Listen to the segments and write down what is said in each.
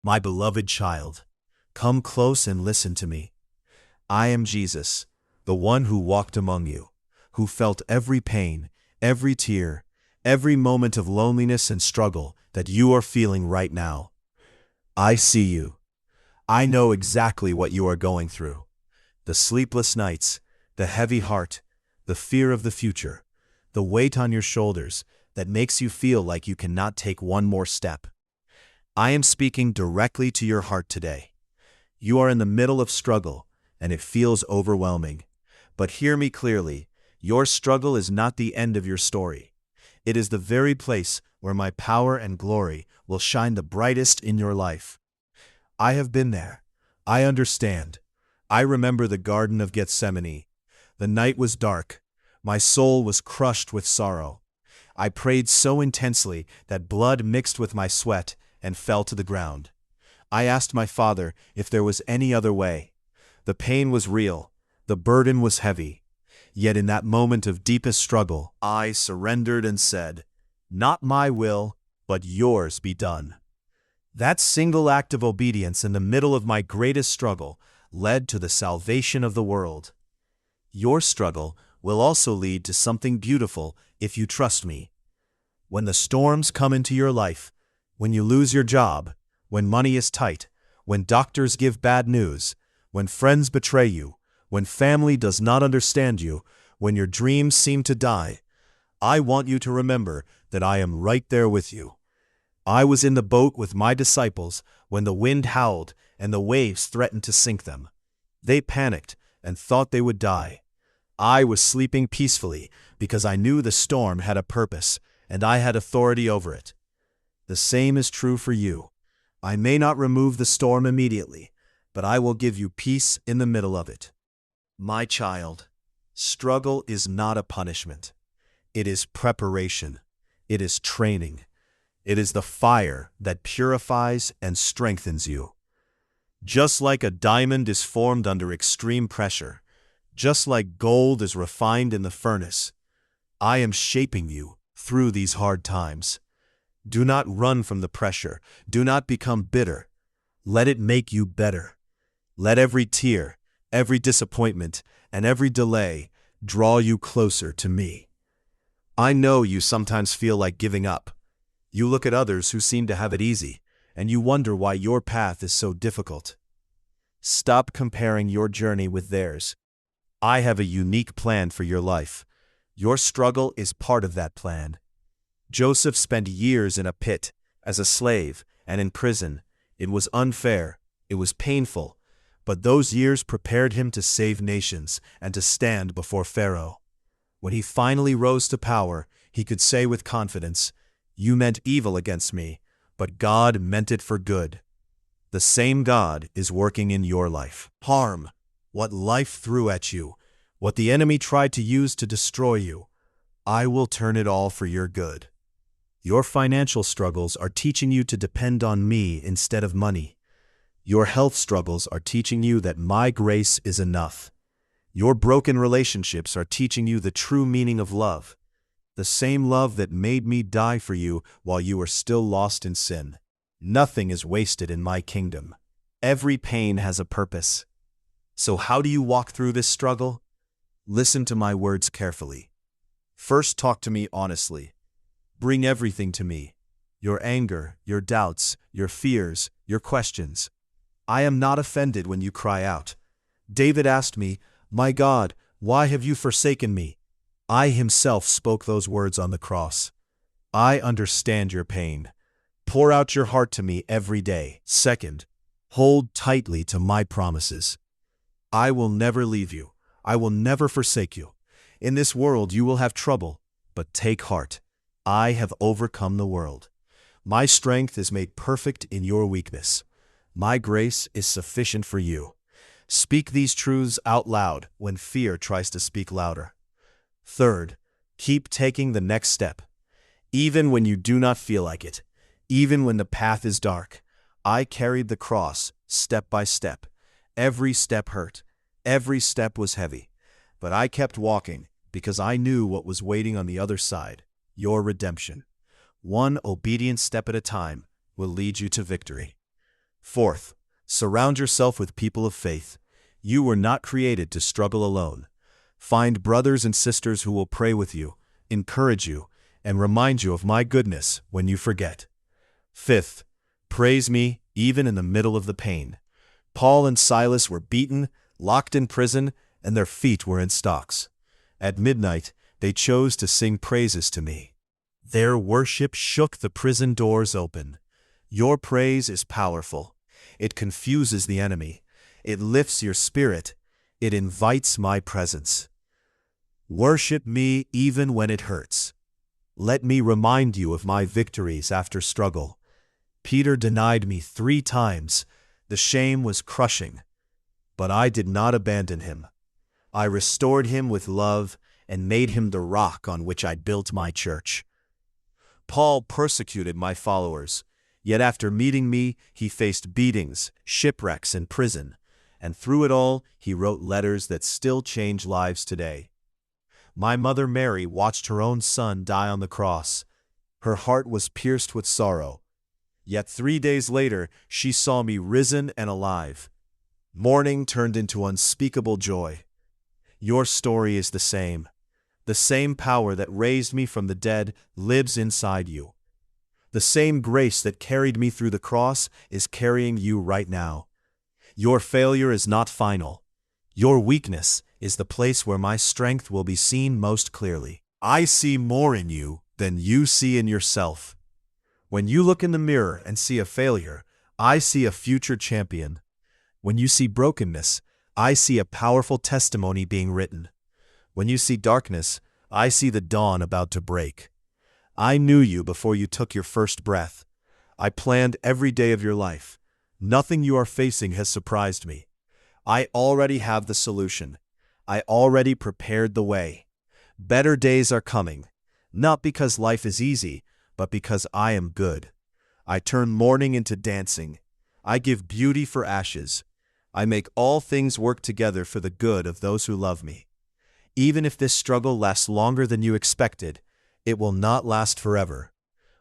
My beloved child, come close and listen to me. I am Jesus, the one who walked among you, who felt every pain, every tear, every moment of loneliness and struggle that you are feeling right now. I see you. I know exactly what you are going through. The sleepless nights, the heavy heart, the fear of the future, the weight on your shoulders that makes you feel like you cannot take one more step. I am speaking directly to your heart today. You are in the middle of struggle, and it feels overwhelming. But hear me clearly, your struggle is not the end of your story. It is the very place where my power and glory will shine the brightest in your life. I have been there. I understand. I remember the Garden of Gethsemane. The night was dark. My soul was crushed with sorrow. I prayed so intensely that blood mixed with my sweat and fell to the ground. I asked my Father if there was any other way. The pain was real. The burden was heavy. Yet in that moment of deepest struggle, I surrendered and said, "Not my will, but yours be done." That single act of obedience in the middle of my greatest struggle led to the salvation of the world. Your struggle will also lead to something beautiful if you trust me. When the storms come into your life, when you lose your job, when money is tight, when doctors give bad news, when friends betray you, when family does not understand you, when your dreams seem to die, I want you to remember that I am right there with you. I was in the boat with my disciples when the wind howled and the waves threatened to sink them. They panicked and thought they would die. I was sleeping peacefully because I knew the storm had a purpose and I had authority over it. The same is true for you. I may not remove the storm immediately, but I will give you peace in the middle of it. My child, struggle is not a punishment. It is preparation. It is training. It is the fire that purifies and strengthens you. Just like a diamond is formed under extreme pressure, just like gold is refined in the furnace, I am shaping you through these hard times. Do not run from the pressure. Do not become bitter. Let it make you better. Let every tear, every disappointment, and every delay draw you closer to me. I know you sometimes feel like giving up. You look at others who seem to have it easy, and you wonder why your path is so difficult. Stop comparing your journey with theirs. I have a unique plan for your life. Your struggle is part of that plan. Joseph spent years in a pit, as a slave, and in prison. It was unfair, it was painful, but those years prepared him to save nations and to stand before Pharaoh. When he finally rose to power, he could say with confidence, "You meant evil against me, but God meant it for good." The same God is working in your life. Harm, what life threw at you, what the enemy tried to use to destroy you, I will turn it all for your good. Your financial struggles are teaching you to depend on me instead of money. Your health struggles are teaching you that my grace is enough. Your broken relationships are teaching you the true meaning of love, the same love that made me die for you while you were still lost in sin. Nothing is wasted in my kingdom. Every pain has a purpose. So how do you walk through this struggle? Listen to my words carefully. First, talk to me honestly. Bring everything to me. Your anger, your doubts, your fears, your questions. I am not offended when you cry out. David asked me, "My God, why have you forsaken me?" I himself spoke those words on the cross. I understand your pain. Pour out your heart to me every day. Second, hold tightly to my promises. I will never leave you. I will never forsake you. In this world you will have trouble, but take heart. I have overcome the world. My strength is made perfect in your weakness. My grace is sufficient for you. Speak these truths out loud when fear tries to speak louder. Third, keep taking the next step. Even when you do not feel like it, even when the path is dark, I carried the cross step by step. Every step hurt. Every step was heavy. But I kept walking because I knew what was waiting on the other side. Your redemption. One obedient step at a time will lead you to victory. Fourth, surround yourself with people of faith. You were not created to struggle alone. Find brothers and sisters who will pray with you, encourage you, and remind you of my goodness when you forget. Fifth, praise me even in the middle of the pain. Paul and Silas were beaten, locked in prison, and their feet were in stocks. At midnight, they chose to sing praises to me. Their worship shook the prison doors open. Your praise is powerful. It confuses the enemy. It lifts your spirit. It invites my presence. Worship me even when it hurts. Let me remind you of my victories after struggle. Peter denied me 3 times. The shame was crushing. But I did not abandon him. I restored him with love and made him the rock on which I built my church. Paul persecuted my followers, yet after meeting me, he faced beatings, shipwrecks, and prison, and through it all, he wrote letters that still change lives today. My mother Mary watched her own son die on the cross. Her heart was pierced with sorrow. Yet 3 days later, she saw me risen and alive. Mourning turned into unspeakable joy. Your story is the same. The same power that raised me from the dead lives inside you. The same grace that carried me through the cross is carrying you right now. Your failure is not final. Your weakness is the place where my strength will be seen most clearly. I see more in you than you see in yourself. When you look in the mirror and see a failure, I see a future champion. When you see brokenness, I see a powerful testimony being written. When you see darkness, I see the dawn about to break. I knew you before you took your first breath. I planned every day of your life. Nothing you are facing has surprised me. I already have the solution. I already prepared the way. Better days are coming, not because life is easy, but because I am good. I turn mourning into dancing. I give beauty for ashes. I make all things work together for the good of those who love me. Even if this struggle lasts longer than you expected, it will not last forever.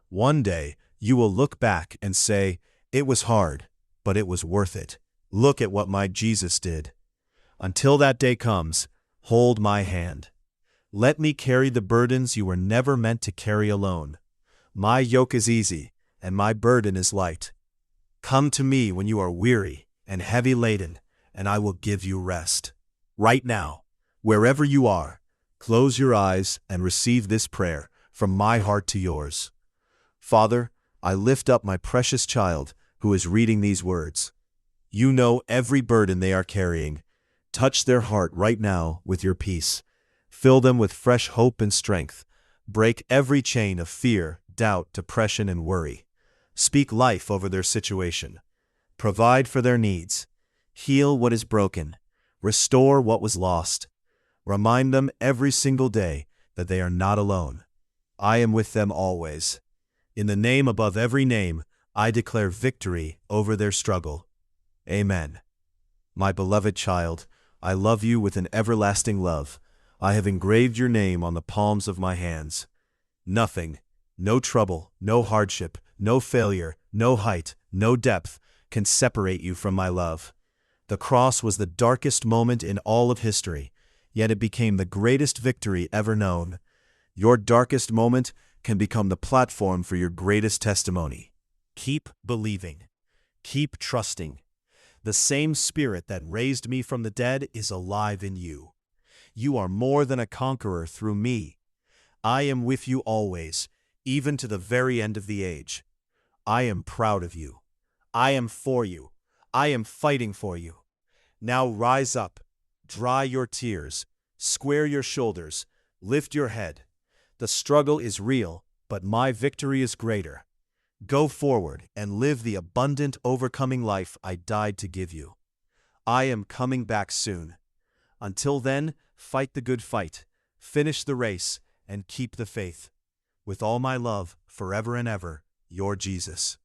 One day, you will look back and say, "It was hard, but it was worth it. Look at what my Jesus did." Until that day comes, hold my hand. Let me carry the burdens you were never meant to carry alone. My yoke is easy, and my burden is light. Come to me when you are weary and heavy laden, and I will give you rest. Right now, wherever you are, close your eyes and receive this prayer from my heart to yours. Father, I lift up my precious child who is reading these words. You know every burden they are carrying. Touch their heart right now with your peace. Fill them with fresh hope and strength. Break every chain of fear, doubt, depression, and worry. Speak life over their situation. Provide for their needs. Heal what is broken. Restore what was lost. Remind them every single day that they are not alone. I am with them always. In the name above every name, I declare victory over their struggle. Amen. My beloved child, I love you with an everlasting love. I have engraved your name on the palms of my hands. Nothing, no trouble, no hardship, no failure, no height, no depth can separate you from my love. The cross was the darkest moment in all of history, yet it became the greatest victory ever known. Your darkest moment can become the platform for your greatest testimony. Keep believing. Keep trusting. The same Spirit that raised me from the dead is alive in you. You are more than a conqueror through me. I am with you always, even to the very end of the age. I am proud of you. I am for you. I am fighting for you. Now rise up, dry your tears, square your shoulders, lift your head. The struggle is real, but my victory is greater. Go forward and live the abundant, overcoming life I died to give you. I am coming back soon. Until then, fight the good fight, finish the race, and keep the faith. With all my love, forever and ever, your Jesus.